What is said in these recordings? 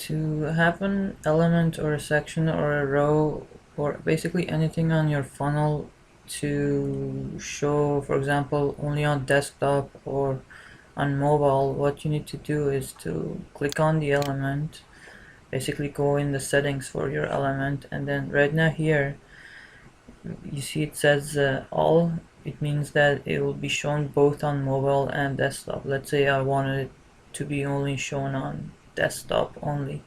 To have an element or a section or a row or basically anything on your funnel to show, for example, only on desktop or on mobile, what you need to do is to click on the element, basically go in the settings for your element, and then right now here you see it says all. It means that it will be shown both on mobile and desktop. Let's say I wanted it to be only shown on desktop only.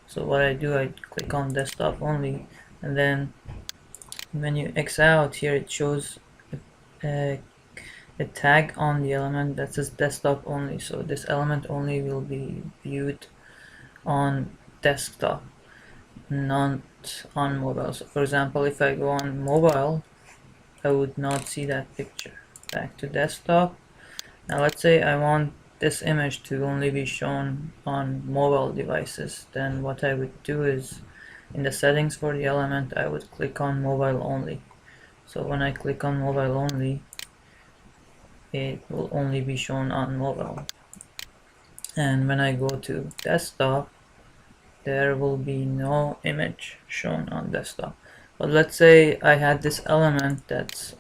So what I do, I click on desktop only, and then when you X out here, it shows a, a tag on the element that says desktop only. So this element only will be viewed on desktop, not on mobile. So for example, if I go on mobile, I would not see that picture. Back to desktop. Now let's say I want this image to only be shown on mobile devices. Then what I would do is, in the settings for the element, I would click on mobile only. So when I click on mobile only, it will only be shown on mobile. And when I go to desktop, there will be no image shown on desktop. But let's say I had this element that's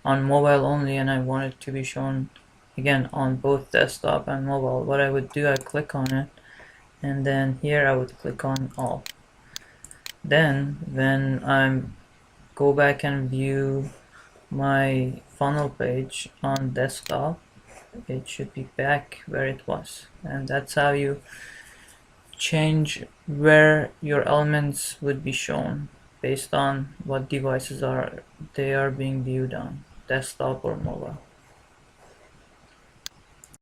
on mobile only and I want it to be shown again on both desktop and mobile. What I would do, I click on it, and then here I would click on all. Then when I go back and view my funnel page on desktop, it should be back where it was. And that's how you change where your elements would be shown based on what devices they are being viewed on, desktop or mobile.